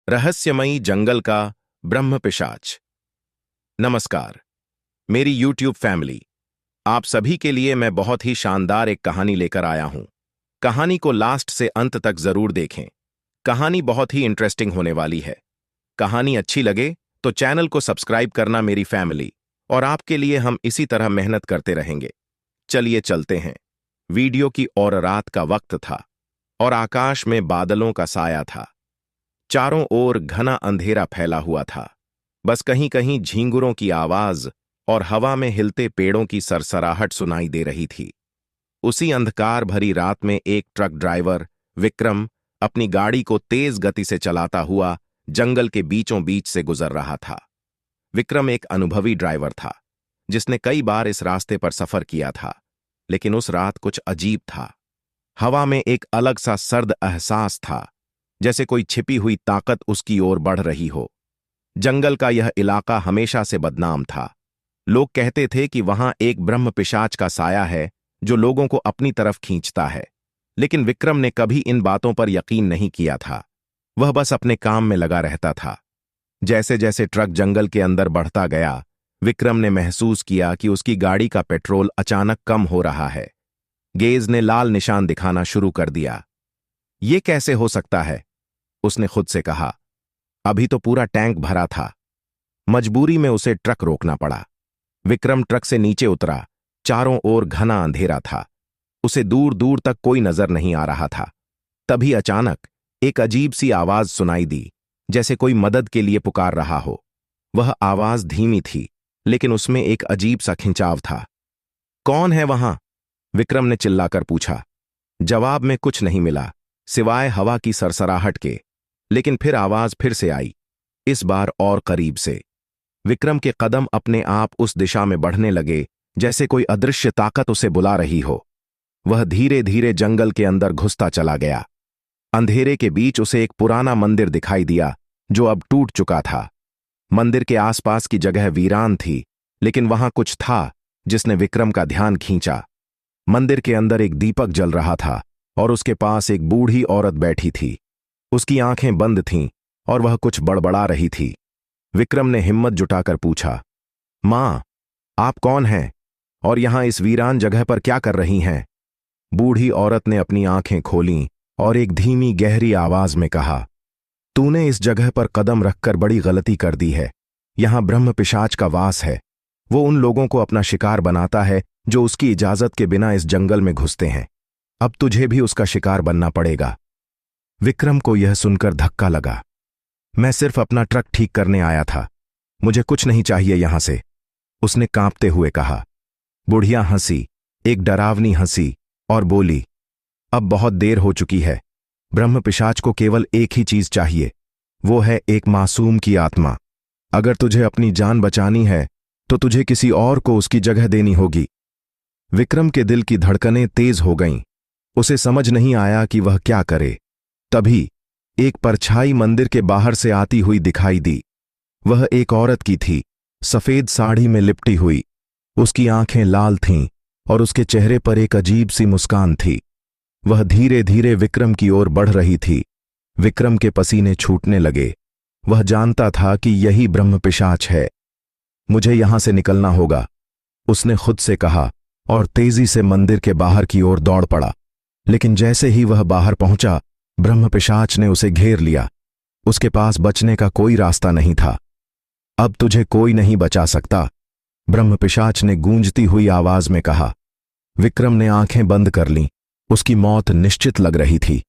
रहस्यमयी जंगल का ब्रह्म पिशाच। नमस्कार मेरी यूट्यूब फैमिली, आप सभी के लिए मैं बहुत ही शानदार एक कहानी लेकर आया हूं। कहानी को लास्ट से अंत तक जरूर देखें। कहानी बहुत ही इंटरेस्टिंग होने वाली है। कहानी अच्छी लगे तो चैनल को सब्सक्राइब करना मेरी फैमिली, और आपके लिए हम इसी तरह मेहनत करते रहेंगे। चलिए चलते हैं। वीडियो की और रात का वक्त था और आकाश में बादलों का साया था। चारों ओर घना अंधेरा फैला हुआ था। बस कहीं कहीं झींगुरों की आवाज और हवा में हिलते पेड़ों की सरसराहट सुनाई दे रही थी। उसी अंधकार भरी रात में एक ट्रक ड्राइवर विक्रम अपनी गाड़ी को तेज गति से चलाता हुआ जंगल के बीचों बीच से गुजर रहा था। विक्रम एक अनुभवी ड्राइवर था जिसने कई बार इस रास्ते पर सफर किया था, लेकिन उस रात कुछ अजीब था। हवा में एक अलग सा सर्द एहसास था, जैसे कोई छिपी हुई ताकत उसकी ओर बढ़ रही हो। जंगल का यह इलाका हमेशा से बदनाम था। लोग कहते थे कि वहां एक ब्रह्म पिशाच का साया है जो लोगों को अपनी तरफ खींचता है, लेकिन विक्रम ने कभी इन बातों पर यकीन नहीं किया था। वह बस अपने काम में लगा रहता था। जैसे जैसे ट्रक जंगल के अंदर बढ़ता गया, विक्रम ने महसूस किया कि उसकी गाड़ी का पेट्रोल अचानक कम हो रहा है। गेज ने लाल निशान दिखाना शुरू कर दिया। ये कैसे हो सकता है, उसने खुद से कहा। अभी तो पूरा टैंक भरा था। मजबूरी में उसे ट्रक रोकना पड़ा। विक्रम ट्रक से नीचे उतरा। चारों ओर घना अंधेरा था। उसे दूर दूर तक कोई नजर नहीं आ रहा था। तभी अचानक एक अजीब सी आवाज सुनाई दी, जैसे कोई मदद के लिए पुकार रहा हो। वह आवाज धीमी थी, लेकिन उसमें एक अजीब सा खिंचाव था। कौन है वहां? विक्रम ने चिल्लाकर पूछा। जवाब में कुछ नहीं मिला, सिवाय हवा की सरसराहट के। लेकिन फिर आवाज फिर से आई, इस बार और करीब से। विक्रम के कदम अपने आप उस दिशा में बढ़ने लगे, जैसे कोई अदृश्य ताकत उसे बुला रही हो। वह धीरे धीरे जंगल के अंदर घुसता चला गया। अंधेरे के बीच उसे एक पुराना मंदिर दिखाई दिया, जो अब टूट चुका था। मंदिर के आसपास की जगह वीरान थी, लेकिन वहां कुछ था जिसने विक्रम का ध्यान खींचा। मंदिर के अंदर एक दीपक जल रहा था और उसके पास एक बूढ़ी औरत बैठी थी। उसकी आंखें बंद थीं और वह कुछ बड़बड़ा रही थी। विक्रम ने हिम्मत जुटाकर पूछा, मां, आप कौन हैं और यहां इस वीरान जगह पर क्या कर रही हैं? बूढ़ी औरत ने अपनी आंखें खोलीं और एक धीमी गहरी आवाज में कहा, तूने इस जगह पर कदम रखकर बड़ी गलती कर दी है। यहां ब्रह्म पिशाच का वास है। वो उन लोगों को अपना शिकार बनाता है जो उसकी इजाजत के बिना इस जंगल में घुसते हैं। अब तुझे भी उसका शिकार बनना पड़ेगा। विक्रम को यह सुनकर धक्का लगा। मैं सिर्फ अपना ट्रक ठीक करने आया था, मुझे कुछ नहीं चाहिए यहां से, उसने कांपते हुए कहा। बुढ़िया हंसी, एक डरावनी हंसी, और बोली, अब बहुत देर हो चुकी है। ब्रह्म पिशाच को केवल एक ही चीज चाहिए, वो है एक मासूम की आत्मा। अगर तुझे अपनी जान बचानी है तो तुझे किसी और को उसकी जगह देनी होगी। विक्रम के दिल की धड़कनें तेज हो गईं। उसे समझ नहीं आया कि वह क्या करे। तभी एक परछाई मंदिर के बाहर से आती हुई दिखाई दी। वह एक औरत की थी, सफेद साड़ी में लिपटी हुई। उसकी आंखें लाल थीं और उसके चेहरे पर एक अजीब सी मुस्कान थी। वह धीरे धीरे विक्रम की ओर बढ़ रही थी। विक्रम के पसीने छूटने लगे। वह जानता था कि यही ब्रह्म पिशाच है। मुझे यहां से निकलना होगा, उसने खुद से कहा और तेजी से मंदिर के बाहर की ओर दौड़ पड़ा। लेकिन जैसे ही वह बाहर पहुंचा, ब्रह्म पिशाच ने उसे घेर लिया। उसके पास बचने का कोई रास्ता नहीं था। अब तुझे कोई नहीं बचा सकता, ब्रह्म पिशाच ने गूंजती हुई आवाज में कहा। विक्रम ने आंखें बंद कर लीं। उसकी मौत निश्चित लग रही थी।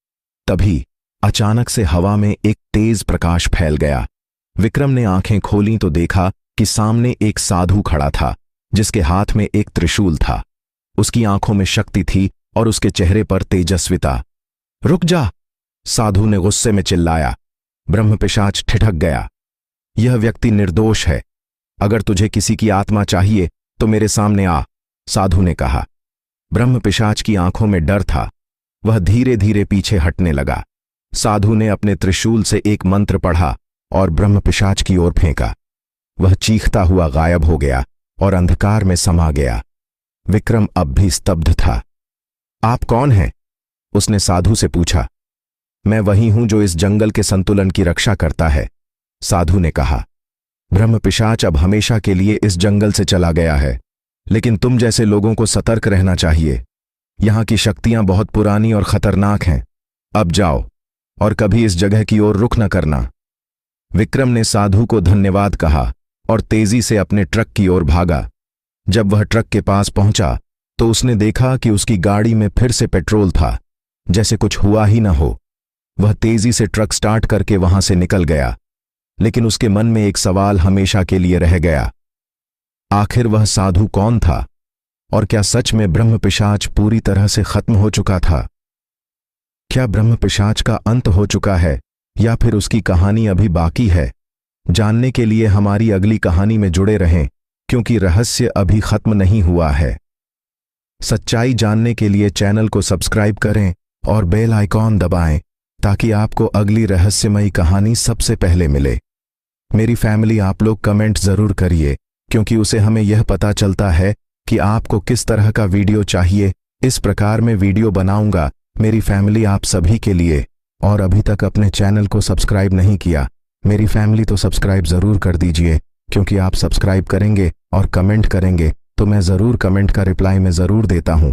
तभी अचानक से हवा में एक तेज प्रकाश फैल गया। विक्रम ने आंखें खोलीं तो देखा कि सामने एक साधु खड़ा था, जिसके हाथ में एक त्रिशूल था। उसकी आंखों में शक्ति थी और उसके चेहरे पर तेजस्विता। रुक जा, साधु ने गुस्से में चिल्लाया। ब्रह्म पिशाच ठिठक गया। यह व्यक्ति निर्दोष है। अगर तुझे किसी की आत्मा चाहिए तो मेरे सामने आ, साधु ने कहा। ब्रह्म पिशाच की आंखों में डर था। वह धीरे धीरे पीछे हटने लगा। साधु ने अपने त्रिशूल से एक मंत्र पढ़ा और ब्रह्म पिशाच की ओर फेंका। वह चीखता हुआ गायब हो गया और अंधकार में समा गया। विक्रम अब भी स्तब्ध था। आप कौन हैं? उसने साधु से पूछा। मैं वही हूं जो इस जंगल के संतुलन की रक्षा करता है, साधु ने कहा। ब्रह्म पिशाच अब हमेशा के लिए इस जंगल से चला गया है, लेकिन तुम जैसे लोगों को सतर्क रहना चाहिए। यहां की शक्तियां बहुत पुरानी और खतरनाक हैं। अब जाओ और कभी इस जगह की ओर रुख न करना। विक्रम ने साधु को धन्यवाद कहा और तेजी से अपने ट्रक की ओर भागा। जब वह ट्रक के पास पहुंचा तो उसने देखा कि उसकी गाड़ी में फिर से पेट्रोल था, जैसे कुछ हुआ ही न हो। वह तेजी से ट्रक स्टार्ट करके वहां से निकल गया, लेकिन उसके मन में एक सवाल हमेशा के लिए रह गया। आखिर वह साधु कौन था, और क्या सच में ब्रह्म पिशाच पूरी तरह से खत्म हो चुका था? क्या ब्रह्म पिशाच का अंत हो चुका है या फिर उसकी कहानी अभी बाकी है? जानने के लिए हमारी अगली कहानी में जुड़े रहें, क्योंकि रहस्य अभी खत्म नहीं हुआ है। सच्चाई जानने के लिए चैनल को सब्सक्राइब करें और बेल आइकॉन दबाएं ताकि आपको अगली रहस्यमयी कहानी सबसे पहले मिले। मेरी फैमिली, आप लोग कमेंट जरूर करिए, क्योंकि उसे हमें यह पता चलता है कि आपको किस तरह का वीडियो चाहिए। इस प्रकार मैं वीडियो बनाऊंगा मेरी फैमिली आप सभी के लिए। और अभी तक अपने चैनल को सब्सक्राइब नहीं किया मेरी फैमिली, तो सब्सक्राइब जरूर कर दीजिए, क्योंकि आप सब्सक्राइब करेंगे और कमेंट करेंगे तो मैं जरूर कमेंट का रिप्लाई में जरूर देता हूं।